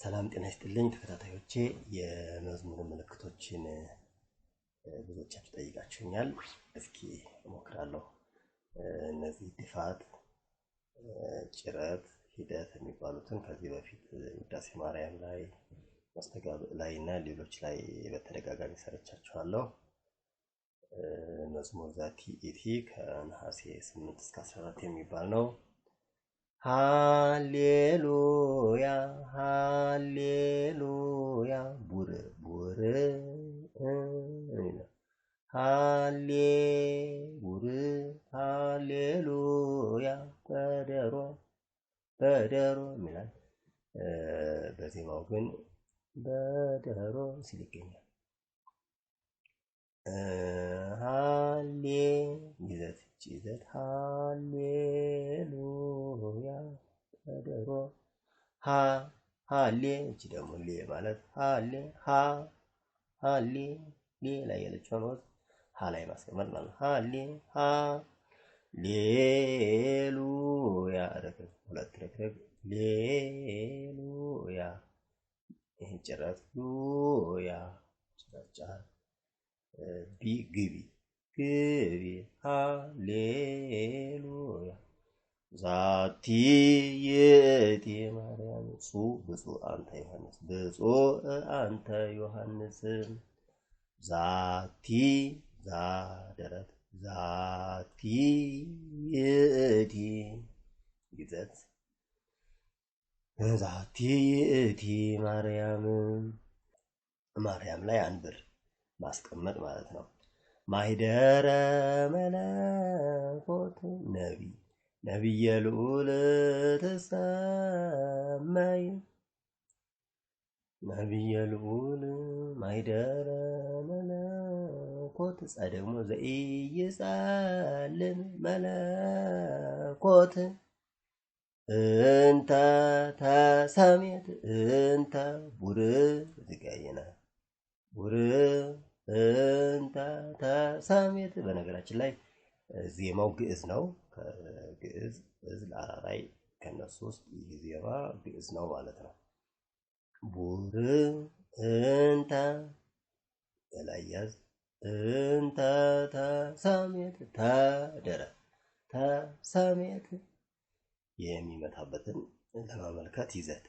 ሰላም ጤና ይስጥልኝ ተከታታዮቼ የመዝሙር ምልክቶችን ብዙዎቻችሁ ጠይቃችሁኛል እስኪ እሞክራለሁ እነዚህ ድፋት ጭረት ሂደት የሚባሉትን ከዚህ በፊት ውዳሴ ማርያም ላይ ማስተጋብ ላይና ሌሎች ላይ በተደጋጋሚ ሰርቻችኋለሁ መዝሙር ዛቲ ኢቲ ከነሐሴ 8 እስከ 14 የሚባል ነው ሃሌሉያ ሃሌሉያ ቡር ሃሌ ቡር ሃሌሉያ በደሮ ይላል በዜማው ግን በደሮ ሲል ይገኛል ሃሌ ይዘት ሃሌሉያ በደሮ ሃሌ እቺ ደግሞ ሌ ማለት ሃሌ ሌ ላይ ያለችው ነው ሃ ላይ ማስቀመጥ ማለት ሃሌ ሃሌሉያ ሁለት ረክረክ ሌሉያ ይሄን ጭረት ሉያ ጭራጫ ግቢ ሃሌሉያ ዛቲ የቲ ማርያም ብፁዕ አንተ ዮሐንስ ዛቲ ዛደረት ዛቲ የቲ ይዘት ዛቲ የቲ ማርያም ላይ አንብር ማስቀመጥ ማለት ነው ማይደረ መለኮት ነቢየ ልዑል ተሰማይ ነቢየ ልዑል ማይደረ መለኮት ደግሞ ዘኢይጸልም መለኮት እንተ ተሰሜት እንተ ቡር ዝጋየና ቡር እንተ ተሰሜት በነገራችን ላይ ዜማው ግዕዝ ነው ከግዕዝ ለአራራይ ከነሱ ውስጥ ዜማ ግዕዝ ነው ማለት ነው ቡር እንተ በላያዝ እንተ ተሰሜት ተደረ ተሰሜት የሚመታበትን ለማመልከት ይዘት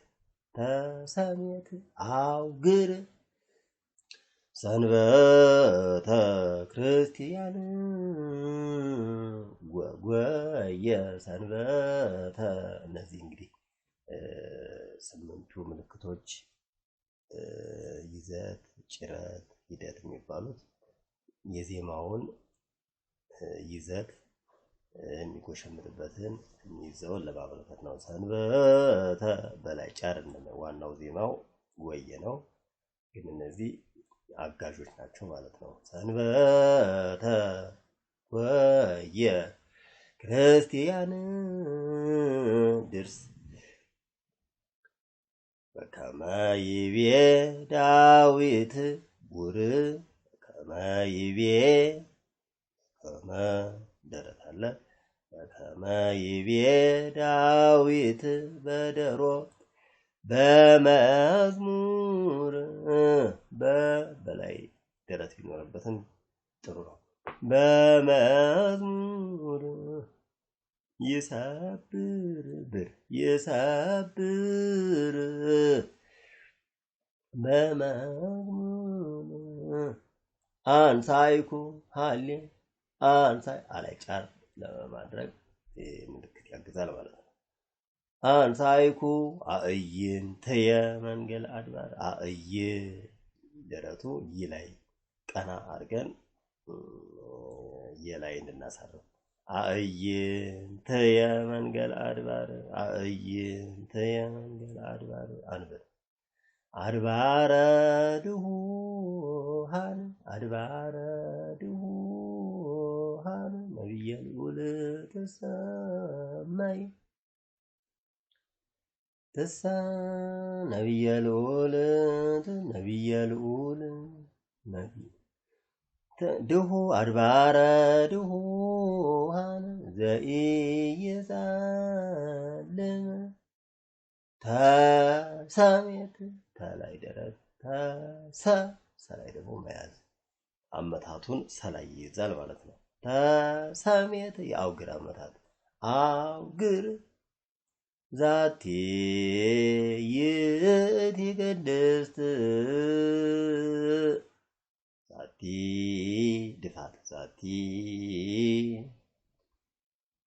ተሰሜት አውግር ሰንበተ ክርስቲያን ወየ ሰንበተ እነዚህ እንግዲህ ስምንቱ ምልክቶች ይዘት ጭረት ሂደት የሚባሉት የዜማውን ይዘት የሚጎሸምርበትን የሚይዘውን ለማመልከት ነው ሰንበተ በላይ ጫር ዋናው ዜማው ወየ ነው ግን እነዚህ አጋዦች ናቸው ማለት ነው ሰንበተ ወየ ክርስቲያን ድርስ በከመይቤ ዳዊት ቡር ከመይቤ ከመ ደረት አለ በከመይቤ ዳዊት በደሮ በመዝሙር በላይ ደረት ቢኖርበትም ጥሩ ነው በመዝሙር ይሰብር በመዝሙር አንሳይኩ ሃሌ አንሳይ አላይ ጫር ለማድረግ ምልክት ያግዛል ማለት ነው አንሳይኩ አእይንተየ መንገል አድባር አእይ ደረቱ ይላይ ቀና አድርገን የላይ እንድናሳርፍ አእይንተየ መንገል አድባር አንብር አድባረ ድሁሃን ነቢየ ልዑል ተሰማይ ነቢየ ልዑል ድሁ አድባረ ድሁሃን ዘኢይጸልም ተሰሜት ተላይ ደረት ሰላይ ደግሞ መያዝ አመታቱን ሰላይ ይይዛል ማለት ነው። ተሰሜት የአውግር አመታት አውግር ዛቲ ይእቲ ቅድስት ዛቲ ድፋት ዛቲ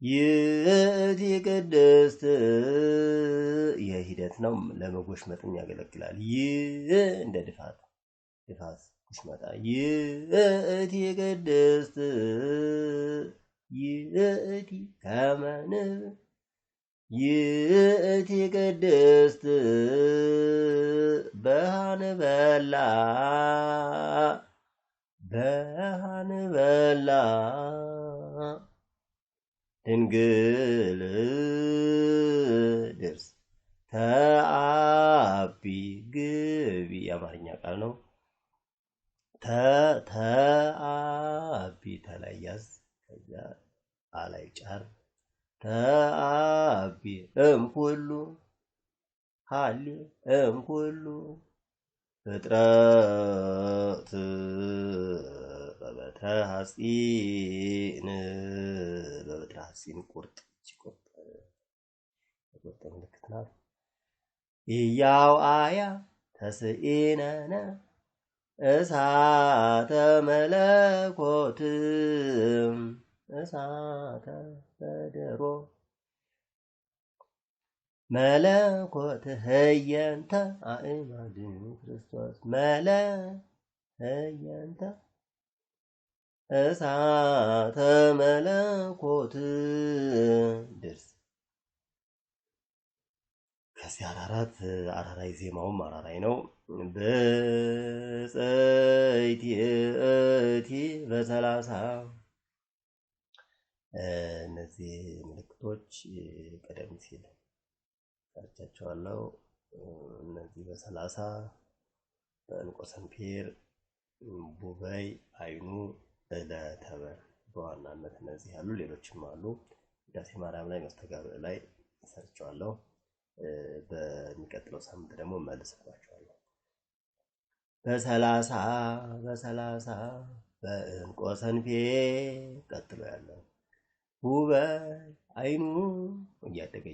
ይእቲ ቅድስት የሂደት ነው ለመጎሽመጥም ያገለግላል። እንደ ድፋት ጉሽመጣ ይእቲ ቅድስት ይእቲ ከመንብ ይእቲ ቅድስት በሃንበላ ድንግል ድርስ ተአቢ ግቢ የአማርኛ ቃል ነው። ተአቢ ተለያዝ ከዛ አላይ ጫር ተአቢ እምኩሉ ሃሊ እምኩሉ ፍጥረት በበትረ ሐጺን ቁርጥ ምልክት ናት። ኢያው አያ ተስኢነነ እሳተ መለኮት እሳተ በደሮ መለኮት ህየንተ አእማድ ክርስቶስ ህየንተ እሳተ መለኮት ድርስ ከዚህ አራራይ ዜማውም አራራይ ነው። በጸይቲ በሰላሳ እነዚህ ምልክቶች ቀደም ሲል ታቻቸዋለሁ። እነዚህ በሰላሳ በእንቆሰንፔር ቡበይ አይኑ ለተበር በዋናነት እነዚህ ያሉ ሌሎችም አሉ። ዳሴ ማርያም ላይ መስተጋብእ ላይ ሰርቻለሁ። በሚቀጥለው ሳምንት ደግሞ መልስባቸዋለሁ። በሰላሳ በእንቆሰንፔር ቀጥሎ ያለው ቡበይ አይኑ እያደገ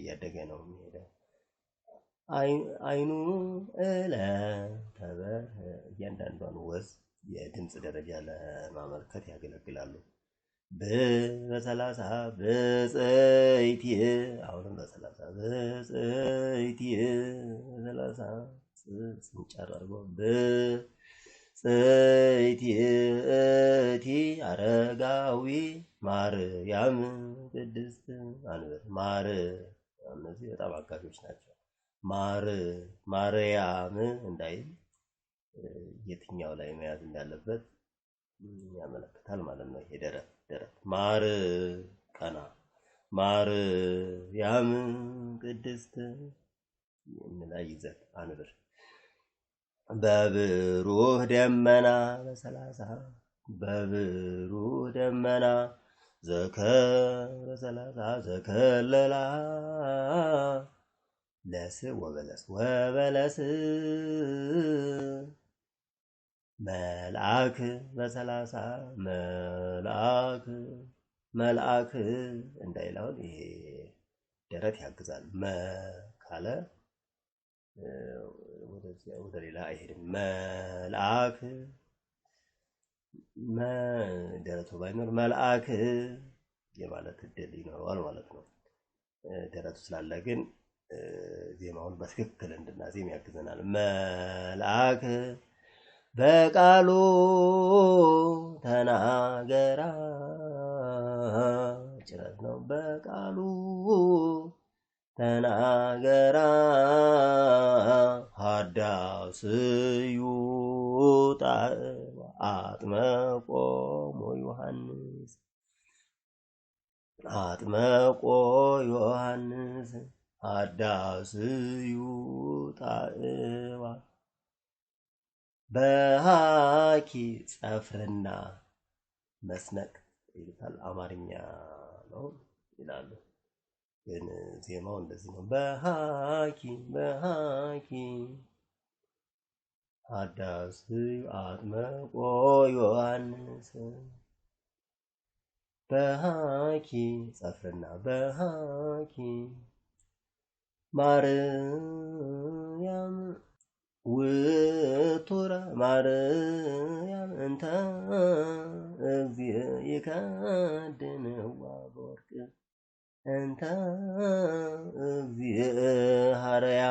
ነው የሚሄደው። አይኑ ተበር እያንዳንዷን ወዝ የድምጽ ደረጃ ለማመልከት ያገለግላሉ። በሰላሳ በጸይቲ አሁንም በሰላሳ በጸይቲ በሰላሳ ስንጨርስ በጸይቲ አረጋዊ ማርያም ቅድስት አንበት እነዚህ በጣም አጋዦች ናቸው። ማርያም እንዳይል የትኛው ላይ መያዝ እንዳለበት ያመለክታል ማለት ነው። ይሄ ደረት ቀና ማርያም ቅድስት ላይ ይዘት አንብር በብሩህ ደመና በሰላሳ በብሩህ ደመና በሰላሳ ዘከለላ ለስ ወበለስ መልአክ በሰላሳ መልአክ እንዳይላውን ይሄ ደረት ያግዛል። ካለ ወደ ሌላ አይሄድም። መልአክ ደረቱ ባይኖር መልአክ የማለት እድል ይኖረዋል ማለት ነው። ደረቱ ስላለ ግን ዜማውን በትክክል እንድናዜም ያግዘናል። መልአክ በቃሉ ተናገራ ጭረት ነው። በቃሉ ተናገራ ሀዳስዩ አጥመቆሙ ዮሐንስ ሀዳስዩ ጣዕዋ በሃኪ ጸፍርና መስነቅ ይሉታል። አማርኛ ነው ይላሉ። ግን ዜማው እንደዚህ ነው። በሃኪ በሃኪ አዳስ አጥመቆ ዮሐንስ በሃኪ ጸፍርና በሃኪ ማርያም ውቱረ ማርያም እንተ እግዚእ ይከድንዋ በወርቅ እንተ እግዚእ ሐረያ።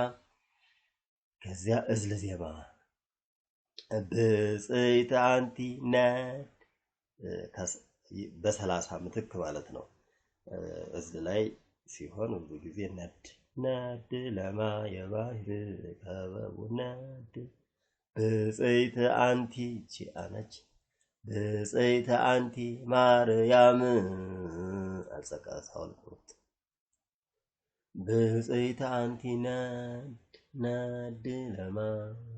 ከዚያ እዝል ዜማ ብፅዕት አንቲ ነድ በ30 ምትክ ማለት ነው። እዝል ላይ ሲሆን ብዙ ጊዜ ነድ ነድ ለማ የባህር ከበቡ ነድ ብፅዕት አንቲ ቺአነች ብፅዕት አንቲ ማርያም አልጸቀሳውን ቁርጥ ብፅዕት አንቲ ነድ ነድ ለማ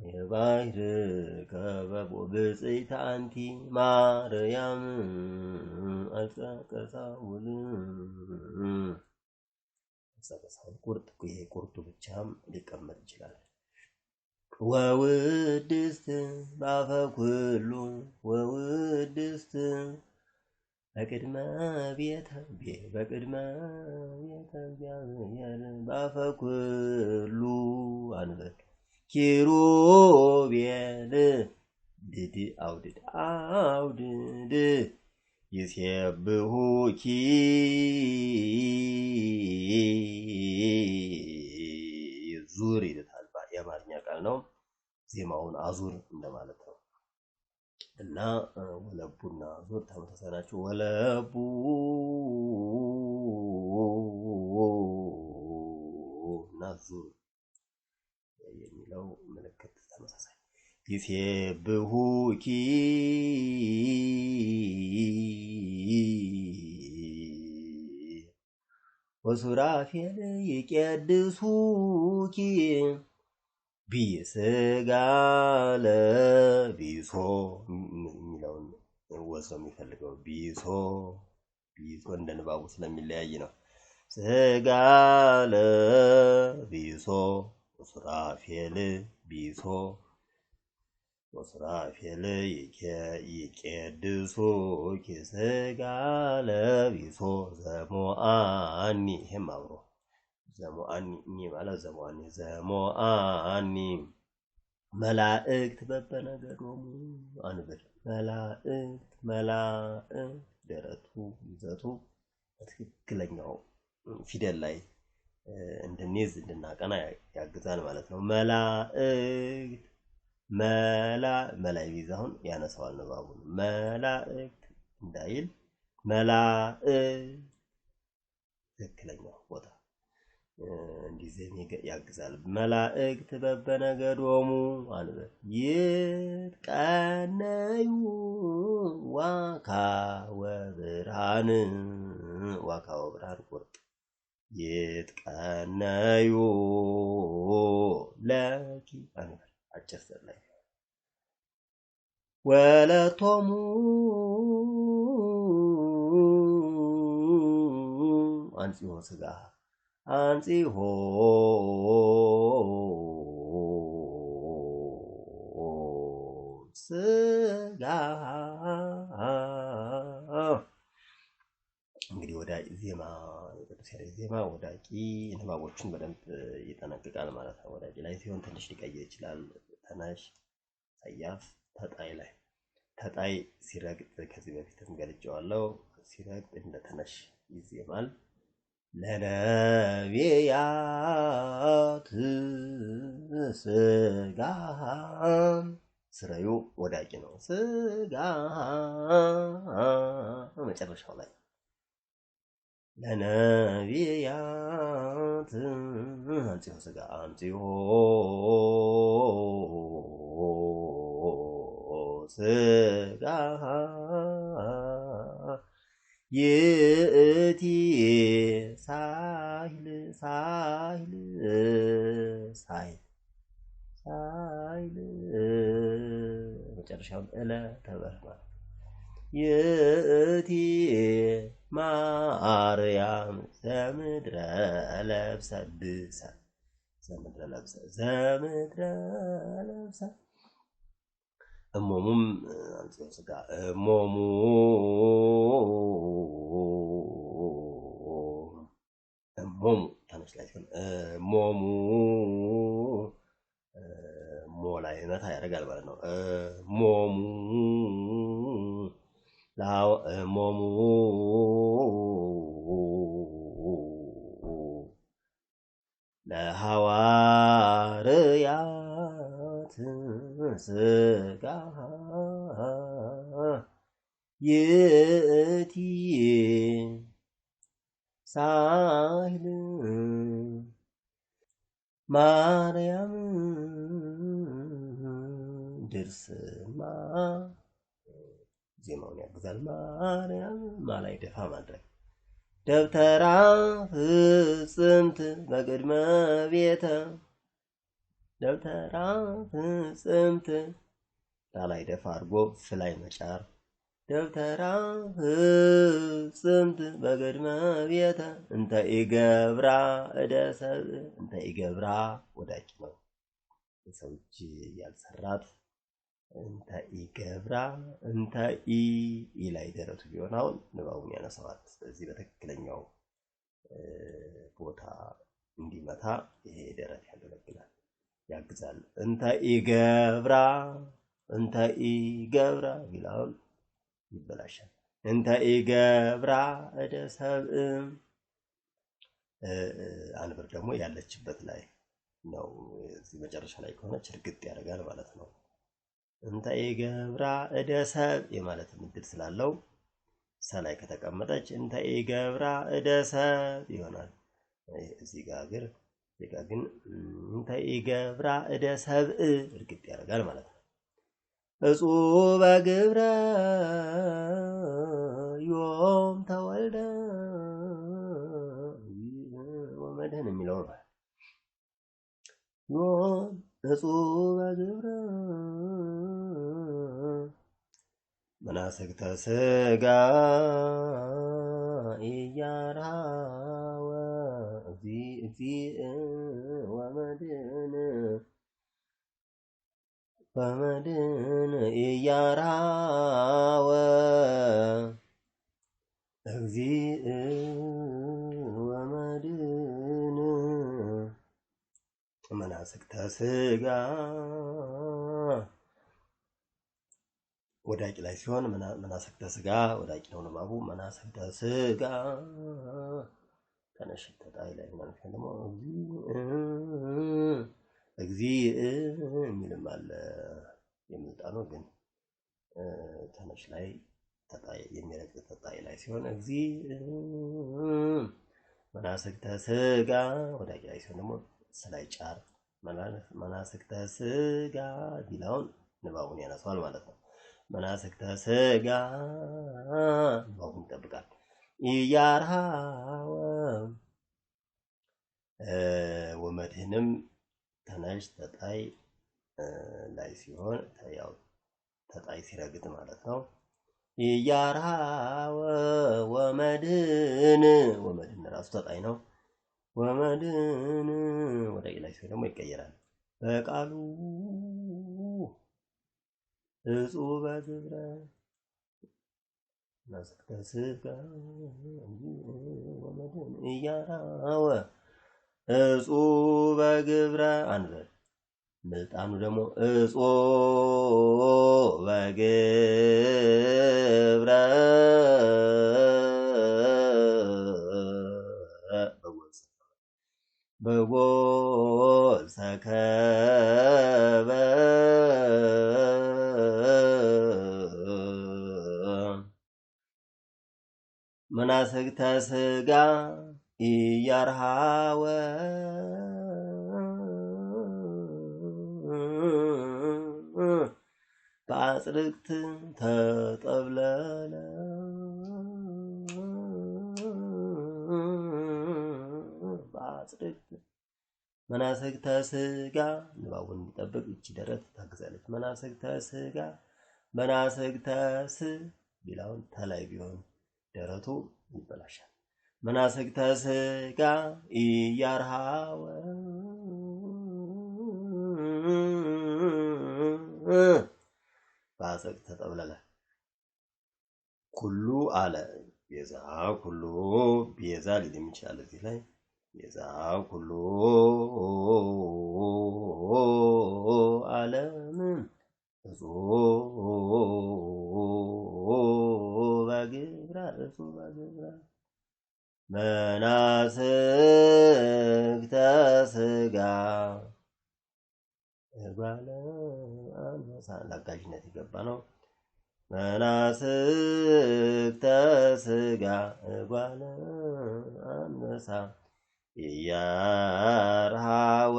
የባህር ከበቡ ብፅዕት አንቲ ማርያም አልጸቀሳውን አልጸቀሳውን ቁርጥ ይሄ ቁርጡ ብቻም ሊቀመጥ ይችላል። ወውድስት ባፈ ኩሉ ወውድስት በቅድመ ቤተ በቅድመ ቤተ እግዚአብሔር ባፈ ኩሉ አንበል ኪሩቤል ድድ አውድድ አውድድ ይሴብሑኪ ዙር ይልታል። የአማርኛ ቃል ነው። ዜማውን አዙር እንደማለት ነው። እና ወለቡና ዙር ተመሳሳይ ናቸው። ወለቡ እና ዙር የሚለው ምልክት ተመሳሳይ ይሴብሑኪ ወሱራፌል ይቄድሱኪ ቢስጋ ለቢሶ የሚለውን ወዝ ነው የሚፈልገው። ቢሶ ቢሶ እንደ ንባቡ ስለሚለያይ ነው። ስጋ ለቢሶ ወሱራፌል ቢሶ ወሱራፌል ይቄድሱኪ ስጋ ለቢሶ ዘሞአኒ ይሄም አብሮ ዘሞአኒ ማለት ዘሞአኒ ዘሞአኒ መላእክት በበነገዶሙ አንብር መላእክት መላእክት ደረቱ ይዘቱ ትክክለኛው ፊደል ላይ እንድንይዝ እንድናቀና ያግዛል ማለት ነው። መላእክት መላ ይዛውን ያነሳዋል ንባቡን መላእክት እንዳይል መላእክት ትክክለኛው ቦታ እንዲዜም ያግዛል። መላእክት በበነገዶሙ አንበል ይትቀነዩ ዋካ ወብርሃን ዋካ ወብርሃን ቁርጥ ይትቀነዩ ለኪ አንበል አጭር ላይ ወለቶሙ አንጽሖ ስጋ አንጽሖ ስጋ እንግዲህ ወደ ዜማ የቅዱስ ያሬድ ዜማ ወዳቂ ንባቦችን በደንብ ይጠነቅቃል ማለት ነው። ወዳቂ ላይ ሲሆን ትንሽ ሊቀይር ይችላል። ተናሽ ሰያፍ ተጣይ ላይ ተጣይ ሲረግጥ ከዚህ በፊትም ገልጬዋለሁ። ሲረግጥ እንደ ተነሽ ይዜማል። ለነቢያት ስጋ ስራዩ ወዳቂ ነው። ስጋ መጨረሻው ላይ ለነቢያት አንጽሖ ስጋ አንጽሖ ስጋ ይእቲ ሳይል ሳይል ሳይል ሳይል መጨረሻውን እለ ተበርማ ይእቲ ማርያም ዘምድረ ለብሰ ብሰ ዘምድረ ለብሰ ዘምድረ ለብሰ እሞሙም አንጽዮ ስጋ እሞሙ እሞሙ ተነሽ ላይ ሲሆን እሞሙ ሞ ላይ መታ ያደርጋል ማለት ነው። እሞሙ ላው እሞሙ ለሐዋርያት ስጋ ይእቲ ሳህል ማርያም ድርስማ ዜማውን ያግዛል። ማርያም ማላይ ደፋ ማድረግ ደብተራ ፍጽምት በቅድመ ቤተ ደብተራ ፍጽምት ላላይ ደፋ አድርጎ ፍላይ መጫር ደብተራ ፍጽምት በቅድመ ቤተ እንተ ኢገብራ እደ ሰብእ እንተ ኢገብራ ወዳቂ ነው የሰው እጅ ያልሰራት እንተ ኢገብራ እንተ ኢ ላይ ደረቱ ቢሆን አሁን ንባቡን ያነሳዋል። ስለዚህ በትክክለኛው ቦታ እንዲመታ ይሄ ደረት ያገለግላል ያግዛል። እንተ ኢገብራ ቢላውን ይበላሻል። እንተ ኢገብራ እደ ሰብእ አንብር ደግሞ ያለችበት ላይ ነው። እዚህ መጨረሻ ላይ ከሆነች እርግጥ ያደርጋል ማለት ነው። እንተ ኢገብራ እደ ሰብእ የማለት ምድል ስላለው ሰላይ ከተቀመጠች እንተ ኢገብራ እደ ሰብእ ይሆናል። እዚህ ጋር ግን እንተ ኢገብራ እደ ሰብእ እርግጥ ያደርጋል ማለት ነው። እጹበ ግብረ ዮም ተወልደ ወመድህን የሚለው ነው። ዮም እጹበ ግብረ መናስክተ ስጋ ኢያርሃወ እግዚእ ወመድህን ኢያርሃወ እግዚእ ወመድህን መናስክተ ስጋ ወዳቂ ላይ ሲሆን መናስክተ ስጋ ወዳቂ ነው ንባቡ። መናስክተ ስጋ ተነሽ ተጣይ ላይ ማለት ደግሞ እግዚእ የሚልም አለ የሚጣኑ ግን ተነሽ ላይ ተጣይ የሚረግጥ ተጣይ ላይ ሲሆን እግዚእ መናስክተ ስጋ ወዳቂ ላይ ሲሆን ደግሞ ስላይ ጫር መናስክተ ስጋ ቢላውን ንባቡን ያነሳዋል ማለት ነው። መናስክተ ስጋ ንባቡን ይጠብቃል። ኢያርሃወ ወመድህንም ተነሽ ተጣይ ላይ ሲሆን ያው ተጣይ ሲረግጥ ማለት ነው። ኢያርሃወ ወመድህን ራሱ ተጣይ ነው። ወመድህን ወዳቂ ላይ ሲሆን ደግሞ ይቀየራል። በቃሉ እጹበ ግብረ መናስክተ ስጋ ወመድህን ኢያርሃወ እጹበ ግብረ አንበል ምልጣኑ ደግሞ እጹበ ግብረ በጎል ሰከበ መናስክተ ስጋ ኢያርሃወ በአጽርቅት ተጠብለለ በአጽርቅት መናስክተ ስጋ ንባቡን እንዲጠብቅ እቺ ደረት ታግዛለች። መናስክተ ስጋ መናስክተ ስ ቢላውን ተላይ ቢሆን ደረቱ ይበላሻል። መናስክተ ሥጋ ኢያርሃወ ባሰቅተ ተጠብለለ ኩሉ አለ ቤዛ ኩሉ ቤዛ ሊልም ይችላል እዚህ ላይ ቤዛ ኩሉ ዓለም እሱ በግብራ መናስክተ ሥጋ እጓለ አንበሳ ለአጋዥነት የገባ ነው። መናስክተ ሥጋ እጓለ አንበሳ ኢያርሃወ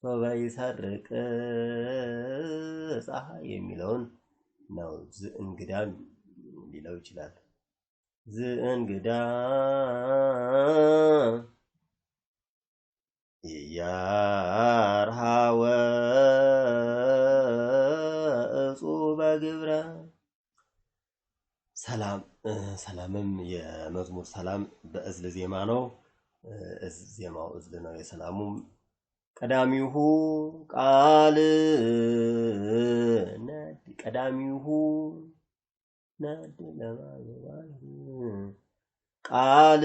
ሶበ ይሰርቅ ፀሐይ የሚለውን ነው ዝእንግዳ ሊለው ይችላል። ዝእንግዳ ኢያርሃወ እጹበ ግብረ ሰላምም የመዝሙር ሰላም በእዝል ዜማ ነው። ዜማው እዝል ነው። የሰላሙም ቀዳሚሁ ቃል ነድ ቀዳሚሁ ነድ ለማየዋል ቃል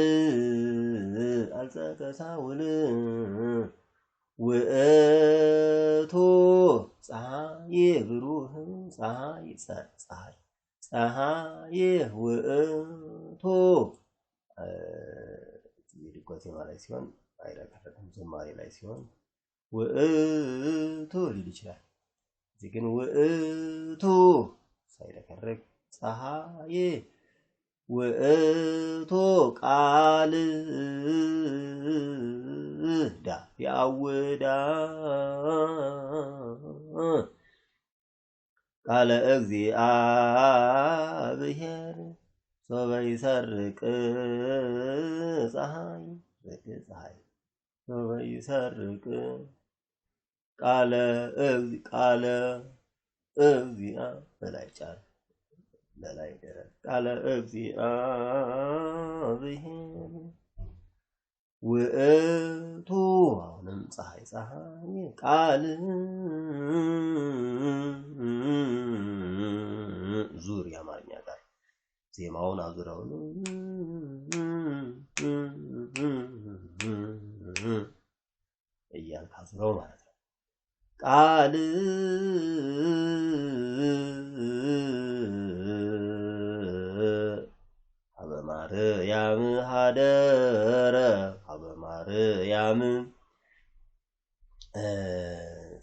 አልጸቀሳውል ውእቱ ፀሐይ ብሩህ ፀሐይ ውእቱ ድጓ ዜማ ላይ ሲሆን አይረከረክም። ዝማሬ ላይ ሲሆን ውእቱ ሊል ይችላል። እዚህ ግን ውእቱ ሳይረከረክ ፀሐይ ውእቱ ቃል ዳ ያውዳ ቃለ እግዚአብሔር ሶበ ይሰርቅ ፀሐይ ሶበ ይሰርቅ ቃለ እግዚአ በላይ ጫር በላይ ደረስ ቃለ እግዚአብሔር ውእቱ አሁንም ፀሐይ ቃል ዙር የአማርኛ ቃል ዜማውን አዙረው እያልክ አዙረው ማለት ነው። ቃል ሀበ ማርያም ሀደረ ሀበ ማርያም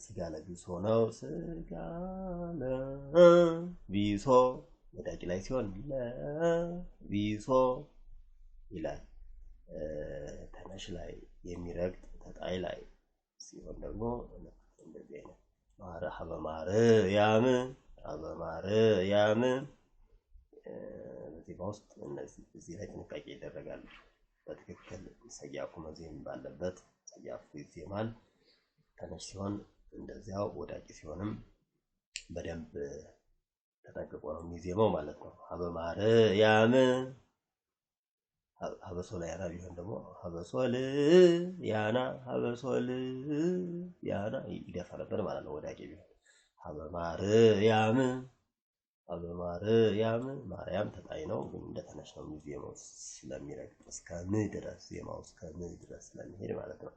ስጋ ለቢሶ ነው። ስጋ ለቢሶ ወዳቂ ላይ ሲሆን ለቢሶ ይላል። ተነሽ ላይ የሚረግጥ ተጣይ ላይ ሲሆን ደግሞ እንደዚህ አይነት ሀበ ማርያም በዚህ ውስጥ እዚህ ላይ ጥንቃቄ ይደረጋል። በትክክል ሰያፉ መዜም ባለበት ሰያፉ ይዜማል። ተነሽ ሲሆን እንደዚያው ወዳቂ ሲሆንም በደንብ ተጠንቅቆ ነው የሚዜመው ማለት ነው። ሀበ ማርያም ሀበሶል ያና ቢሆን ደግሞ ሀበሶል ያና ይደፋ ነበር ማለት ነው። ወዳቂ ቢሆን ሀበ ማርያም ማርያም ተጣይ ነው፣ ግን እንደተነሽ ነው የሚዜመው ስለሚረግጥ እስከ ም ድረስ ዜማው እስከ ም ድረስ ስለሚሄድ ማለት ነው።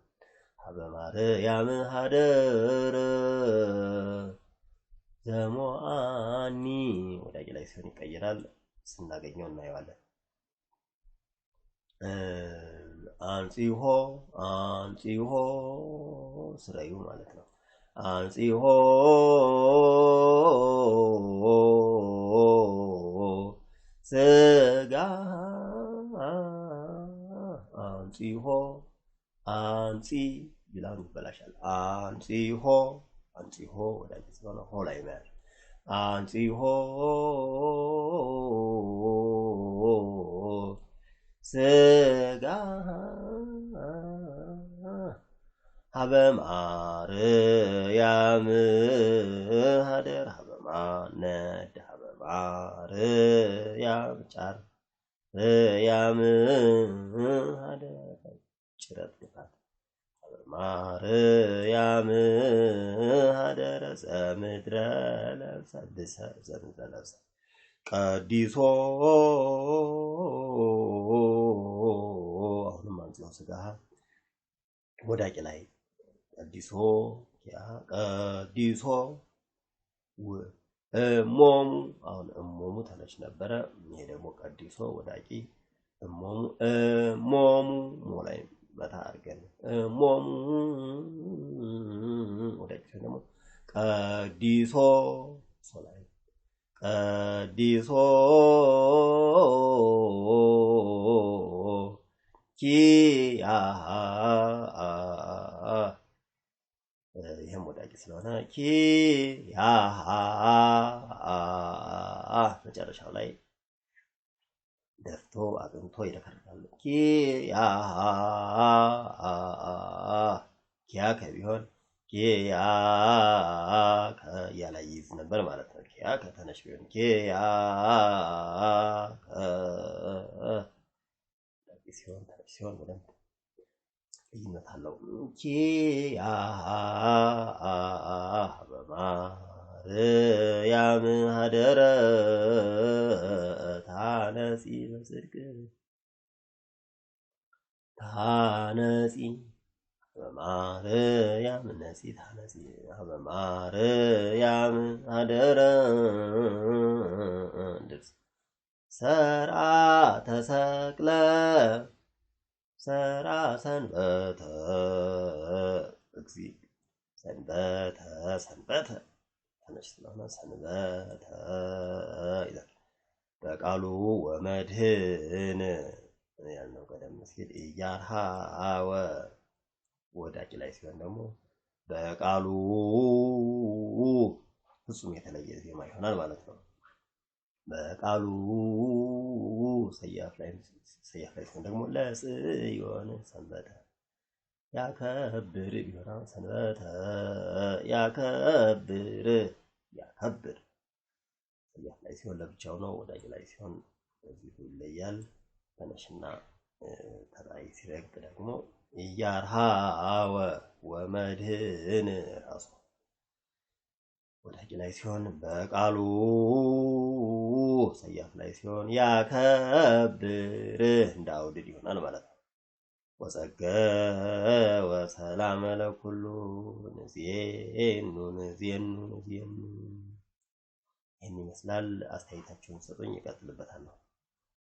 ሀበ ማርያም ሀደረ ዘሞአኒ ወዳቂ ላይ ሲሆን ይቀይራል። ስናገኘው እናየዋለን። አንጺሆ ስራዩ ማለት ነው። አንጺሆ ስጋ አንጺሆ አንጺ ይላል ይበላሻል። አንጺሆ ወዳጅ ስለሆነ ሆ ላይ ማለት አንጺሆ ስጋ ሀበ ማርያም ሀደር ሀበ ማነድ ሀበ ማርያም ጫር ያም ሀደረ ጭረት ልፋት ማርያም ሀደረ ዘምድረ ለብሰ ብሰ ዘምድረ ለብሰ ቀዲሶ አሁንም አንጽሖ ስጋ ወዳቂ ላይ ቀዲሶ ያ ቀዲሶ እሞሙ አሁን እሞሙ ተነሽ ነበረ። ይሄ ደግሞ ቀዲሶ ወዳቂ እሞሙ እሞሙ ሞላይ መታ አድርገን እሞሙ ወዳቂ ደግሞ ቀዲሶ ሶላይ ቀዲሶ ኪያ ይሄም ወዳቂ ስለሆነ ኪያ መጨረሻው ላይ ደፍቶ አቅንቶ ይደከርካል። ኪያ ኪያ ከቢሆን ኪያ ከያ ላይ ይዝ ነበር ማለት ነው። ኪያ ከተነሽ ቢሆን ኪያ ሲሆን ተነሽ ሲሆን በደንብ ልዩነት አለው። ኪያ በማርያም ሀደረ ታነጺ በጽድቅ ታነጺ በማርያም ነጺ ታነጺ በማርያም ሀደረ ድርስ ሰራ ተሰቅለ ሰራ ሰንበተ እግዚ ሰንበተ ሰንበተ ተነሽ ስለሆነ ሰንበተ ይላል። በቃሉ ወመድህን ያልነው ቀደም ሲል እያርሃወ ወዳቂ ላይ ሲሆን ደግሞ በቃሉ ፍጹም የተለየ ዜማ ይሆናል ማለት ነው። በቃሉ ሰያፍ ላይ ሲሆን ደግሞ ለጽዮን ሰንበተ ያከብር ቢሆን ሰንበተ ያከብር ያከብር ሰያፍ ላይ ሲሆን ለብቻው ነው። ወዳቂ ላይ ሲሆን በዚህ ይለያል። ተነሽና ተራይ ሲረግጥ ደግሞ እያርሃወ ወመድህን ራሱ ወዳቂ ላይ ሲሆን በቃሉ ሰያፍ ላይ ሲሆን ያከብር እንዳውድድ ይሆናል ማለት ነው። ወጸገ ወሰላም ለኩሉ ንዜኑ ንዜኑ ንዜኑ ይህን ይመስላል። አስተያየታችሁን ሰጡኝ፣ ይቀጥልበታል ነው።